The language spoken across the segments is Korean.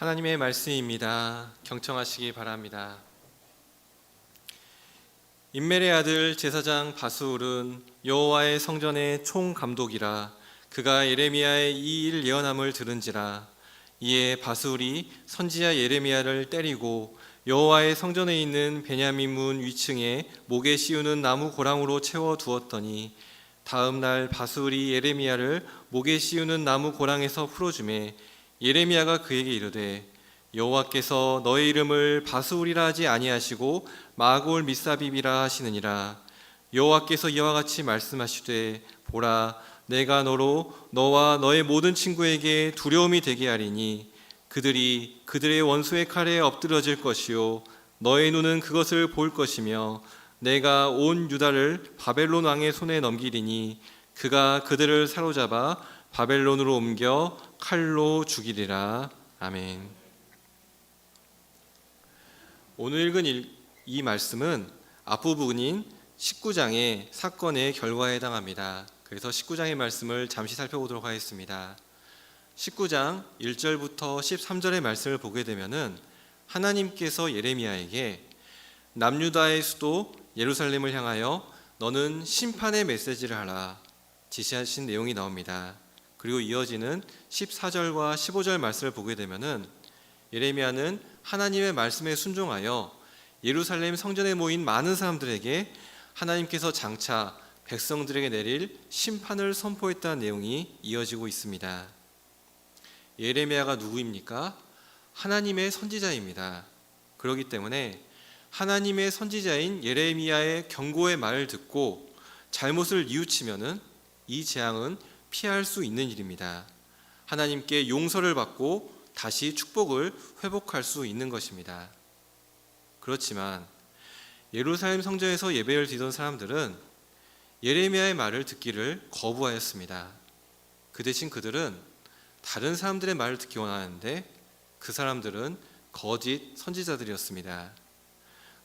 하나님의 말씀입니다. 경청하시기 바랍니다. 임멜의 아들 제사장 바스울은 여호와의 성전의 총감독이라. 그가 예레미야의 이 일 예언함을 들은지라. 이에 바스울이 선지자 예레미야를 때리고 여호와의 성전에 있는 베냐민 문 위층에 목에 씌우는 나무 고랑으로 채워 두었더니, 다음 날 바스울이 예레미야를 목에 씌우는 나무 고랑에서 풀어주매 예레미야가 그에게 이르되, 여호와께서 너의 이름을 바스울이라 하지 아니하시고 마골 미사빕이라 하시느니라. 여호와께서 이와 같이 말씀하시되, 보라, 내가 너로 너와 너의 모든 친구에게 두려움이 되게 하리니 그들이 그들의 원수의 칼에 엎드러질 것이요 너의 눈은 그것을 볼 것이며, 내가 온 유다를 바벨론 왕의 손에 넘기리니 그가 그들을 사로잡아 바벨론으로 옮겨 칼로 죽이리라. 아멘. 오늘 읽은 이 말씀은 앞부분인 19장의 사건의 결과에 해당합니다. 그래서 19장의 말씀을 잠시 살펴보도록 하겠습니다. 19장 1절부터 13절의 말씀을 보게 되면은 하나님께서 예레미야에게 남유다의 수도 예루살렘을 향하여 너는 심판의 메시지를 하라 지시하신 내용이 나옵니다. 그리고 이어지는 14절과 15절 말씀을 보게 되면은 예레미야는 하나님의 말씀에 순종하여 예루살렘 성전에 모인 많은 사람들에게 하나님께서 장차 백성들에게 내릴 심판을 선포했다는 내용이 이어지고 있습니다. 예레미야가 누구입니까? 하나님의 선지자입니다. 그렇기 때문에 하나님의 선지자인 예레미야의 경고의 말을 듣고 잘못을 뉘우치면은 이 재앙은 피할 수 있는 일입니다. 하나님께 용서를 받고 다시 축복을 회복할 수 있는 것입니다. 그렇지만 예루살렘 성전에서 예배를 드리던 사람들은 예레미야의 말을 듣기를 거부하였습니다. 그 대신 그들은 다른 사람들의 말을 듣기 원하는데 그 사람들은 거짓 선지자들이었습니다.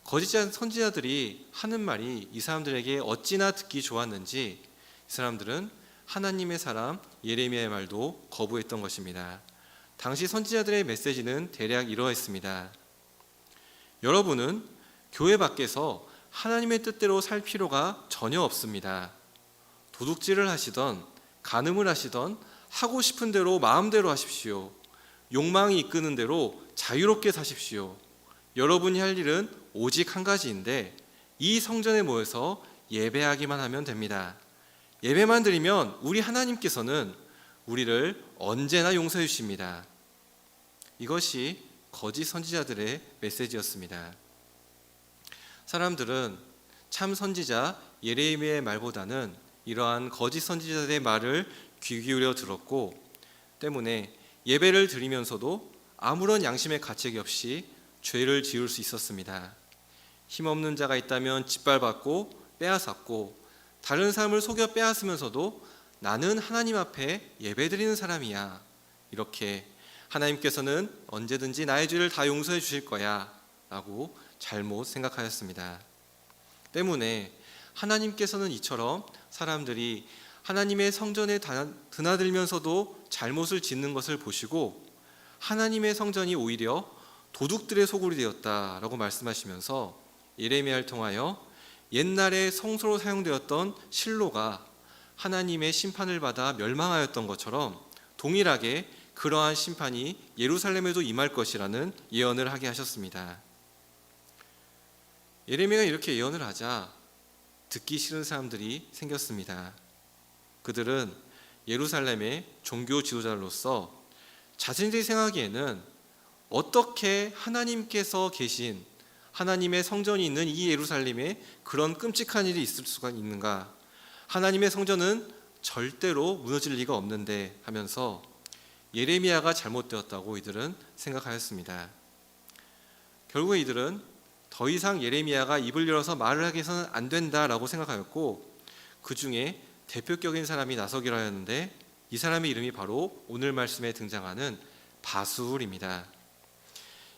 거짓 선지자들이 하는 말이 이 사람들에게 어찌나 듣기 좋았는지 이 사람들은 하나님의 사람 예레미야의 말도 거부했던 것입니다. 당시 선지자들의 메시지는 대략 이러했습니다. 여러분은 교회 밖에서 하나님의 뜻대로 살 필요가 전혀 없습니다. 도둑질을 하시던 간음을 하시던 하고 싶은 대로 마음대로 하십시오. 욕망이 이끄는 대로 자유롭게 사십시오. 여러분이 할 일은 오직 한 가지인데 이 성전에 모여서 예배하기만 하면 됩니다. 예배만 드리면 우리 하나님께서는 우리를 언제나 용서해 주십니다. 이것이 거짓 선지자들의 메시지였습니다. 사람들은 참 선지자 예레미야의 말보다는 이러한 거짓 선지자들의 말을 귀 기울여 들었고, 때문에 예배를 드리면서도 아무런 양심의 가책이 없이 죄를 지을 수 있었습니다. 힘없는 자가 있다면 짓밟았고 빼앗았고, 다른 사람을 속여 빼앗으면서도 나는 하나님 앞에 예배드리는 사람이야, 이렇게 하나님께서는 언제든지 나의 죄를 다 용서해 주실 거야 라고 잘못 생각하였습니다. 때문에 하나님께서는 이처럼 사람들이 하나님의 성전에 드나들면서도 잘못을 짓는 것을 보시고 하나님의 성전이 오히려 도둑들의 소굴이 되었다라고 말씀하시면서 예레미야를 통하여 옛날에 성소로 사용되었던 실로가 하나님의 심판을 받아 멸망하였던 것처럼 동일하게 그러한 심판이 예루살렘에도 임할 것이라는 예언을 하게 하셨습니다. 예레미야가 이렇게 예언을 하자 듣기 싫은 사람들이 생겼습니다. 그들은 예루살렘의 종교 지도자로서 자신들이 생각하기에는 어떻게 하나님께서 계신 하나님의 성전이 있는 이 예루살렘에 그런 끔찍한 일이 있을 수가 있는가? 하나님의 성전은 절대로 무너질 리가 없는데 하면서 예레미야가 잘못되었다고 이들은 생각하였습니다. 결국 이들은 더 이상 예레미야가 입을 열어서 말을 하게 해서는 안 된다라고 생각하였고, 그 중에 대표격인 사람이 나서기로 하였는데 이 사람의 이름이 바로 오늘 말씀에 등장하는 바스울입니다.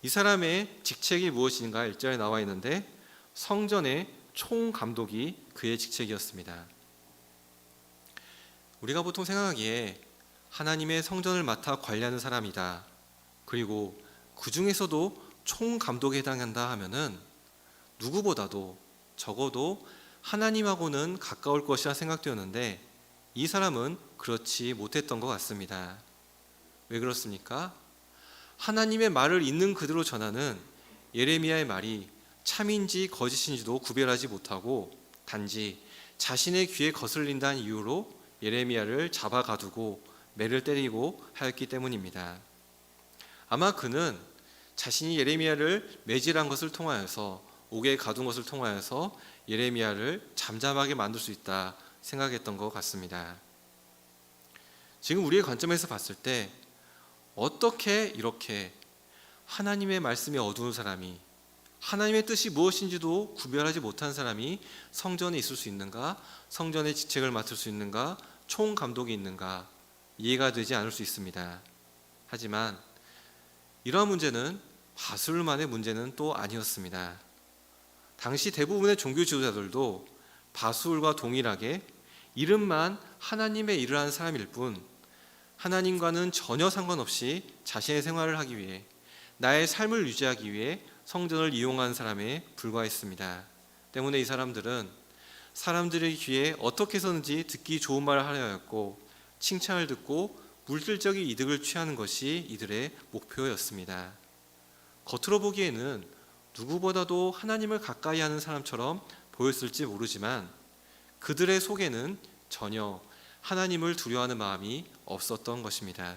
이 사람의 직책이 무엇인가 1절에 나와 있는데 성전의 총감독이 그의 직책이었습니다. 우리가 보통 생각하기에 하나님의 성전을 맡아 관리하는 사람이다, 그리고 그 중에서도 총감독에 해당한다 하면은 누구보다도 적어도 하나님하고는 가까울 것이라 생각되었는데 이 사람은 그렇지 못했던 것 같습니다. 왜 그렇습니까? 하나님의 말을 있는 그대로 전하는 예레미야의 말이 참인지 거짓인지도 구별하지 못하고 단지 자신의 귀에 거슬린다는 이유로 예레미야를 잡아 가두고 매를 때리고 하였기 때문입니다. 아마 그는 자신이 예레미야를 매질한 것을 통하여서 옥에 가둔 것을 통하여서 예레미야를 잠잠하게 만들 수 있다 생각했던 것 같습니다. 지금 우리의 관점에서 봤을 때 어떻게 이렇게 하나님의 말씀이 어두운 사람이, 하나님의 뜻이 무엇인지도 구별하지 못한 사람이 성전에 있을 수 있는가, 성전의 직책을 맡을 수 있는가, 총감독이 있는가 이해가 되지 않을 수 있습니다. 하지만 이러한 문제는 바술만의 문제는 또 아니었습니다. 당시 대부분의 종교 지도자들도 바술과 동일하게 이름만 하나님의 일을 한 사람일 뿐 하나님과는 전혀 상관없이 자신의 생활을 하기 위해, 나의 삶을 유지하기 위해 성전을 이용한 사람에 불과했습니다. 때문에 이 사람들은 사람들의 귀에 어떻게 해서든지 듣기 좋은 말을 하려 했고 칭찬을 듣고 물질적인 이득을 취하는 것이 이들의 목표였습니다. 겉으로 보기에는 누구보다도 하나님을 가까이 하는 사람처럼 보였을지 모르지만 그들의 속에는 전혀 하나님을 두려워하는 마음이 없었던 것입니다.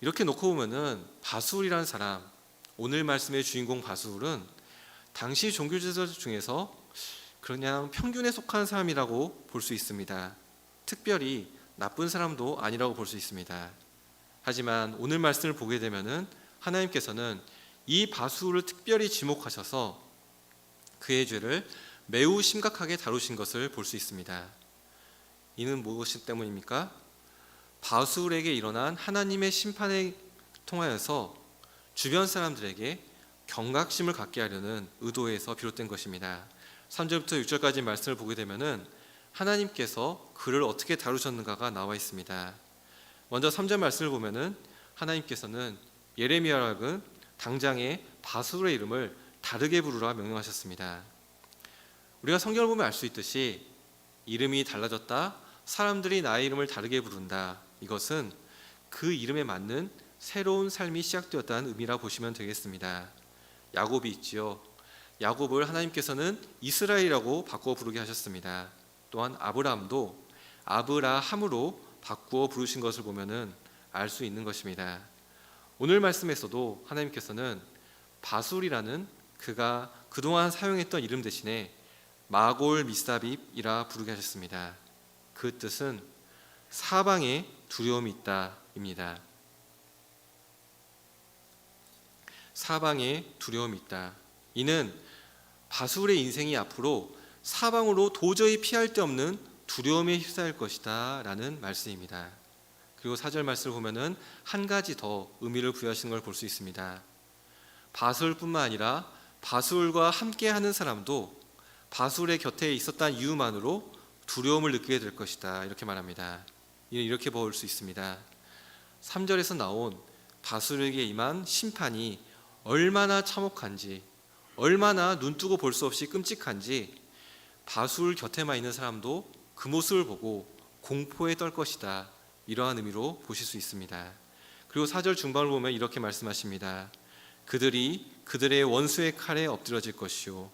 이렇게 놓고 보면은 바술이라는 사람, 오늘 말씀의 주인공 바술은 당시 종교지도자 중에서 그냥 평균에 속한 사람이라고 볼 수 있습니다. 특별히 나쁜 사람도 아니라고 볼 수 있습니다. 하지만 오늘 말씀을 보게 되면은 하나님께서는 이 바술을 특별히 지목하셔서 그의 죄를 매우 심각하게 다루신 것을 볼 수 있습니다. 이는 무엇 때문입니까? 바술에게 일어난 하나님의 심판에 통하여서 주변 사람들에게 경각심을 갖게 하려는 의도에서 비롯된 것입니다. 3절부터 6절까지 말씀을 보게 되면은 하나님께서 그를 어떻게 다루셨는가가 나와 있습니다. 먼저 3절 말씀을 보면은 하나님께서는 예레미야에게 당장에 바술의 이름을 다르게 부르라 명령하셨습니다. 우리가 성경을 보면 알 수 있듯이 이름이 달라졌다, 사람들이 나의 이름을 다르게 부른다, 이것은 그 이름에 맞는 새로운 삶이 시작되었다는 의미라 보시면 되겠습니다. 야곱이 있지요. 야곱을 하나님께서는 이스라엘이라고 바꾸어 부르게 하셨습니다. 또한 아브라함도 아브라함으로 바꾸어 부르신 것을 보면은 알 수 있는 것입니다. 오늘 말씀에서도 하나님께서는 바술이라는 그가 그동안 사용했던 이름 대신에 마골 미사빕이라 부르게 하셨습니다. 그 뜻은 사방에 두려움이 있다입니다. 사방에 두려움이 있다. 이는 바술의 인생이 앞으로 사방으로 도저히 피할 데 없는 두려움에 휩싸일 것이다 라는 말씀입니다. 그리고 4절 말씀을 보면은 한 가지 더 의미를 부여하시는 걸 볼 수 있습니다. 바술뿐만 아니라 바술과 함께하는 사람도 바술의 곁에 있었다는 이유만으로 두려움을 느끼게 될 것이다 이렇게 말합니다. 이렇게 볼 수 있습니다. 3절에서 나온 바술에게 임한 심판이 얼마나 참혹한지, 얼마나 눈뜨고 볼 수 없이 끔찍한지 바술 곁에만 있는 사람도 그 모습을 보고 공포에 떨 것이다, 이러한 의미로 보실 수 있습니다. 그리고 4절 중반을 보면 이렇게 말씀하십니다. 그들이 그들의 원수의 칼에 엎드려질 것이요,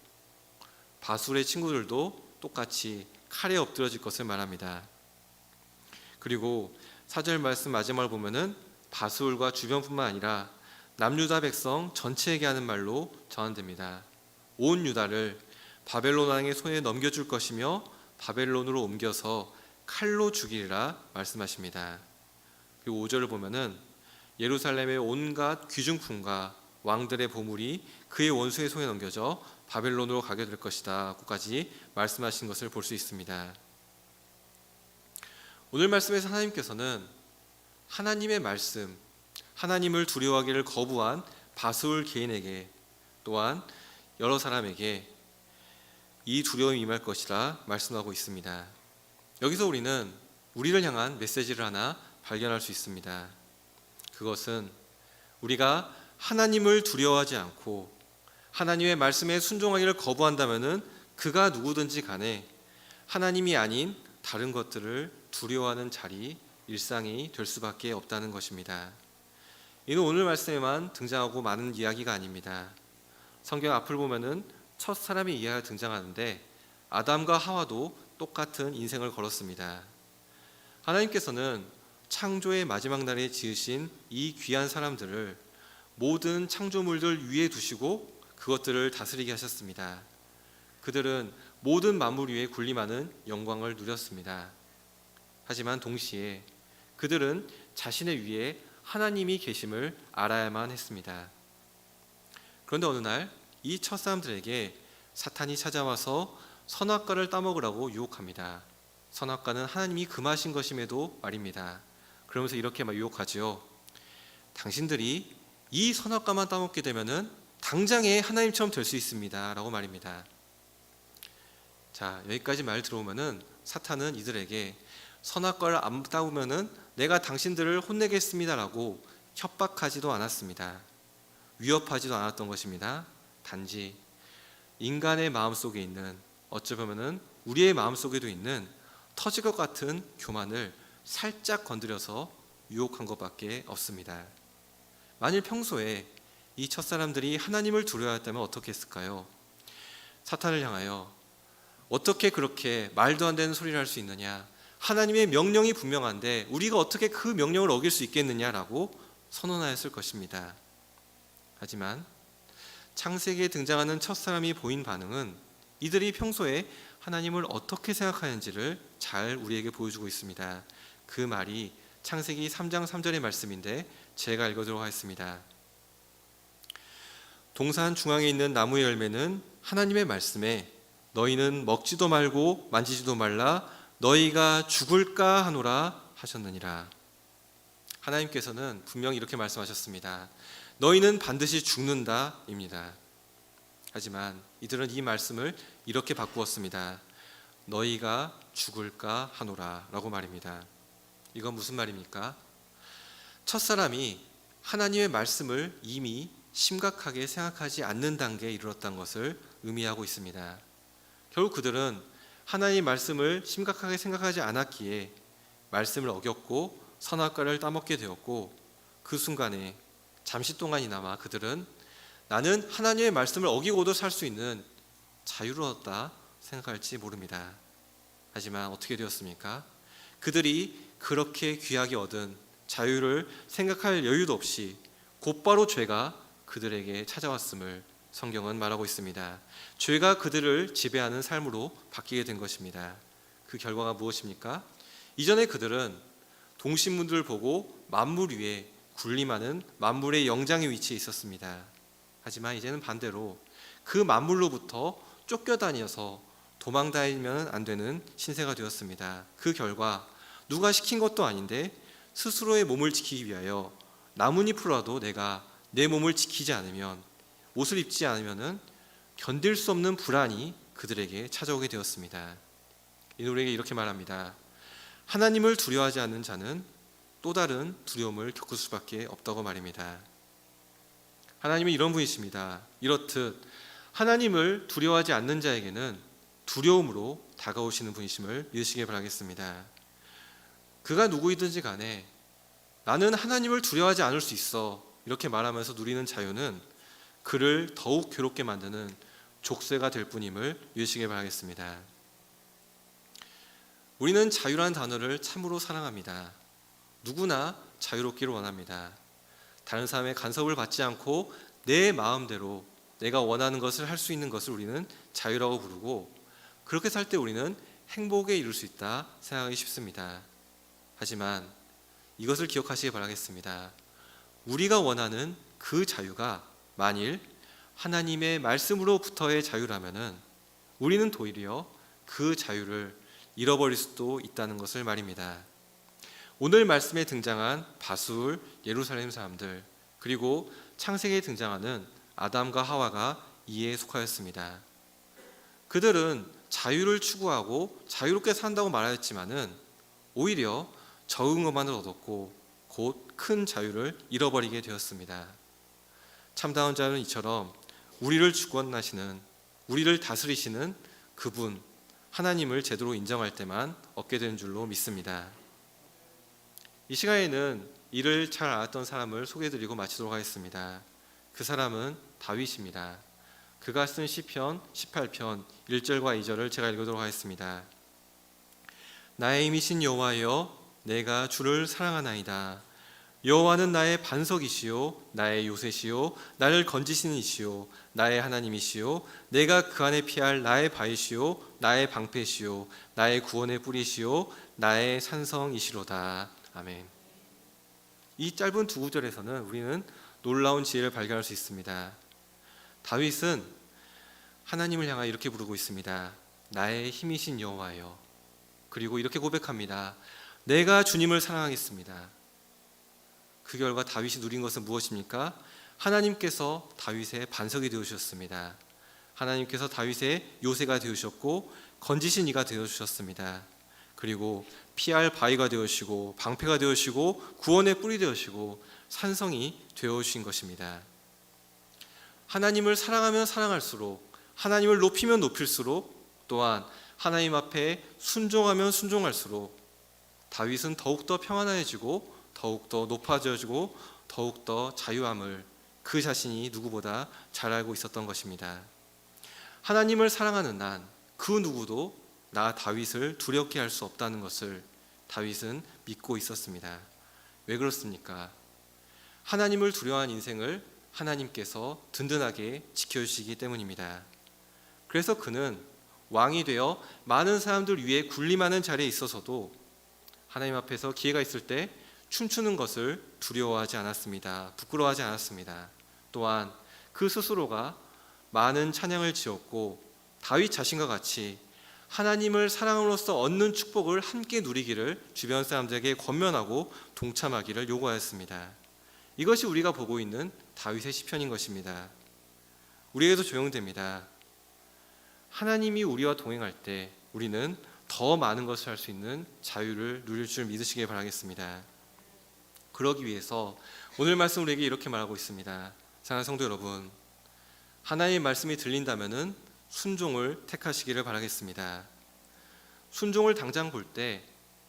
바술의 친구들도 똑같이 칼에 엎드려질 것을 말합니다. 그리고 4절 말씀 마지막을 보면은 바술과 주변뿐만 아니라 남유다 백성 전체에게 하는 말로 전환됩니다. 온 유다를 바벨론 왕의 손에 넘겨줄 것이며 바벨론으로 옮겨서 칼로 죽이리라 말씀하십니다. 그리고 5절을 보면은 예루살렘의 온갖 귀중품과 왕들의 보물이 그의 원수의 손에 넘겨져 바벨론으로 가게 될 것이다 고까지 말씀하신 것을 볼 수 있습니다. 오늘 말씀에서 하나님께서는 하나님의 말씀, 하나님을 두려워하기를 거부한 바술 개인에게 또한 여러 사람에게 이 두려움이 임할 것이라 말씀하고 있습니다. 여기서 우리는 우리를 향한 메시지를 하나 발견할 수 있습니다. 그것은 우리가 하나님을 두려워하지 않고 하나님의 말씀에 순종하기를 거부한다면은 그가 누구든지 간에 하나님이 아닌 다른 것들을 두려워하는 자리, 일상이 될 수밖에 없다는 것입니다. 이는 오늘 말씀에만 등장하고 많은 이야기가 아닙니다. 성경 앞을 보면은 첫 사람의 이야기가 등장하는데 아담과 하와도 똑같은 인생을 걸었습니다. 하나님께서는 창조의 마지막 날에 지으신 이 귀한 사람들을 모든 창조물들 위에 두시고 그것들을 다스리게 하셨습니다. 그들은 모든 만물 위에 군림하는 영광을 누렸습니다. 하지만 동시에 그들은 자신의 위에 하나님이 계심을 알아야만 했습니다. 그런데 어느 날 이 첫사람들에게 사탄이 찾아와서 선악과를 따먹으라고 유혹합니다. 선악과는 하나님이 금하신 것임에도 말입니다. 그러면서 이렇게 막 유혹하지요. 당신들이 이 선악과만 따먹게 되면은 당장에 하나님처럼 될 수 있습니다. 라고 말입니다. 자, 여기까지 말 들어오면은 사탄은 이들에게 선악과를 안 따오면은 내가 당신들을 혼내겠습니다. 라고 협박하지도 않았습니다. 위협하지도 않았던 것입니다. 단지 인간의 마음속에 있는, 어찌 보면은 우리의 마음속에도 있는 터질 것 같은 교만을 살짝 건드려서 유혹한 것밖에 없습니다. 만일 평소에 이 첫사람들이 하나님을 두려워했다면 어떻게 했을까요? 사탄을 향하여 어떻게 그렇게 말도 안 되는 소리를 할 수 있느냐, 하나님의 명령이 분명한데 우리가 어떻게 그 명령을 어길 수 있겠느냐라고 선언하였을 것입니다. 하지만 창세기에 등장하는 첫사람이 보인 반응은 이들이 평소에 하나님을 어떻게 생각하는지를 잘 우리에게 보여주고 있습니다. 그 말이 창세기 3장 3절의 말씀인데 제가 읽어드리도록 하겠습니다. 동산 중앙에 있는 나무의 열매는 하나님의 말씀에 너희는 먹지도 말고 만지지도 말라 너희가 죽을까 하노라 하셨느니라. 하나님께서는 분명히 이렇게 말씀하셨습니다. 너희는 반드시 죽는다 입니다. 하지만 이들은 이 말씀을 이렇게 바꾸었습니다. 너희가 죽을까 하노라 라고 말입니다. 이건 무슨 말입니까? 첫사람이 하나님의 말씀을 이미 심각하게 생각하지 않는 단계에 이르렀다는 것을 의미하고 있습니다. 결국 그들은 하나님의 말씀을 심각하게 생각하지 않았기에 말씀을 어겼고 선악과를 따먹게 되었고, 그 순간에 잠시 동안이나마 그들은 나는 하나님의 말씀을 어기고도 살 수 있는 자유를 얻었다 생각할지 모릅니다. 하지만 어떻게 되었습니까? 그들이 그렇게 귀하게 얻은 자유를 생각할 여유도 없이 곧바로 죄가 그들에게 찾아왔음을 성경은 말하고 있습니다. 죄가 그들을 지배하는 삶으로 바뀌게 된 것입니다. 그 결과가 무엇입니까? 이전에 그들은 동식물들을 보고 만물 위에 군림하는 만물의 영장의 위치에 있었습니다. 하지만 이제는 반대로 그 만물로부터 쫓겨다녀서 도망다니면 안 되는 신세가 되었습니다. 그 결과 누가 시킨 것도 아닌데 스스로의 몸을 지키기 위하여 나뭇잎으로라도 내가 내 몸을 지키지 않으면, 옷을 입지 않으면 견딜 수 없는 불안이 그들에게 찾아오게 되었습니다. 이 노래에게 이렇게 말합니다. 하나님을 두려워하지 않는 자는 또 다른 두려움을 겪을 수밖에 없다고 말입니다. 하나님은 이런 분이십니다. 이렇듯 하나님을 두려워하지 않는 자에게는 두려움으로 다가오시는 분이심을 믿으시기 바라겠습니다. 그가 누구이든지 간에 나는 하나님을 두려워하지 않을 수 있어 이렇게 말하면서 누리는 자유는 그를 더욱 괴롭게 만드는 족쇄가 될 뿐임을 믿으시기 바라겠습니다. 우리는 자유라는 단어를 참으로 사랑합니다. 누구나 자유롭기를 원합니다. 다른 사람의 간섭을 받지 않고 내 마음대로 내가 원하는 것을 할 수 있는 것을 우리는 자유라고 부르고, 그렇게 살 때 우리는 행복에 이룰 수 있다 생각하기 쉽습니다. 하지만 이것을 기억하시기 바라겠습니다. 우리가 원하는 그 자유가 만일 하나님의 말씀으로부터의 자유라면은 우리는 도리어 그 자유를 잃어버릴 수도 있다는 것을 말입니다. 오늘 말씀에 등장한 바술, 예루살렘 사람들, 그리고 창세기에 등장하는 아담과 하와가 이에 속하였습니다. 그들은 자유를 추구하고 자유롭게 산다고 말하였지만은 오히려 적은 것만을 얻었고 곧 큰 자유를 잃어버리게 되었습니다. 참다운 자는 이처럼 우리를 주권하시는, 우리를 다스리시는 그분 하나님을 제대로 인정할 때만 얻게 되는 줄로 믿습니다. 이 시간에는 이를 잘 알았던 사람을 소개해드리고 마치도록 하겠습니다. 그 사람은 다윗입니다. 그가 쓴 시편 18편 1절과 2절을 제가 읽도록 하겠습니다. 나의 힘이신 여호와여, 내가 주를 사랑하나이다. 여호와는 나의 반석이시요 나의 요새시요 나를 건지시는 이시요 나의 하나님이시요 내가 그 안에 피할 나의 바위시요 나의 방패시요 나의 구원의 뿌리시요 나의 산성이시로다. 아멘. 이 짧은 두 구절에서는 우리는 놀라운 지혜를 발견할 수 있습니다. 다윗은 하나님을 향하여 이렇게 부르고 있습니다. 나의 힘이신 여호와여. 그리고 이렇게 고백합니다. 내가 주님을 사랑하겠습니다. 그 결과 다윗이 누린 것은 무엇입니까? 하나님께서 다윗의 반석이 되어주셨습니다. 하나님께서 다윗의 요새가 되어주셨고 건지신 이가 되어주셨습니다. 그리고 피할 바위가 되어주시고 방패가 되어주시고 구원의 뿔이 되어주시고 산성이 되어주신 것입니다. 하나님을 사랑하면 사랑할수록, 하나님을 높이면 높일수록, 또한 하나님 앞에 순종하면 순종할수록 다윗은 더욱더 평안해지고 더욱더 높아져지고 더욱더 자유함을 그 자신이 누구보다 잘 알고 있었던 것입니다. 하나님을 사랑하는 난 그 누구도 나 다윗을 두렵게 할 수 없다는 것을 다윗은 믿고 있었습니다. 왜 그렇습니까? 하나님을 두려워하는 인생을 하나님께서 든든하게 지켜주시기 때문입니다. 그래서 그는 왕이 되어 많은 사람들 위에 군림하는 자리에 있어서도 하나님 앞에서 기회가 있을 때 춤추는 것을 두려워하지 않았습니다. 부끄러워하지 않았습니다. 또한 그 스스로가 많은 찬양을 지었고 다윗 자신과 같이 하나님을 사랑으로써 얻는 축복을 함께 누리기를 주변 사람들에게 권면하고 동참하기를 요구하였습니다. 이것이 우리가 보고 있는 다윗의 시편인 것입니다. 우리에게도 적용됩니다. 하나님이 우리와 동행할 때 우리는 더 많은 것을 할 수 있는 자유를 누릴 줄 믿으시길 바라겠습니다. 그러기 위해서 오늘 말씀 우리에게 이렇게 말하고 있습니다. 사랑하는 성도 여러분, 하나님의 말씀이 들린다면은 순종을 택하시기를 바라겠습니다. 순종을 당장 볼 때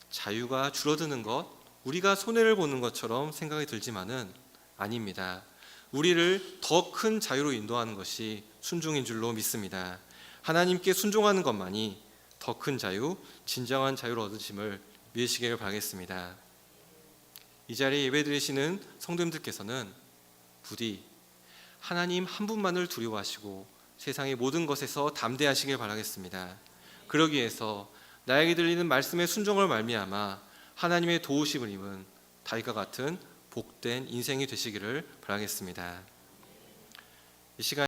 자유가 줄어드는 것, 우리가 손해를 보는 것처럼 생각이 들지만은 아닙니다. 우리를 더 큰 자유로 인도하는 것이 순종인 줄로 믿습니다. 하나님께 순종하는 것만이 더 큰 자유, 진정한 자유를 얻으심을 믿으시기를 바라겠습니다. 이 자리에 예배드리시는 성도님들께서는 부디 하나님 한 분만을 두려워하시고 세상의 모든 것에서 담대하시길 바라겠습니다. 그러기 위해서 나에게 들리는 말씀의 순종을 말미암아 하나님의 도우심을 입은 다윗과 같은 복된 인생이 되시기를 바라겠습니다. 이 시간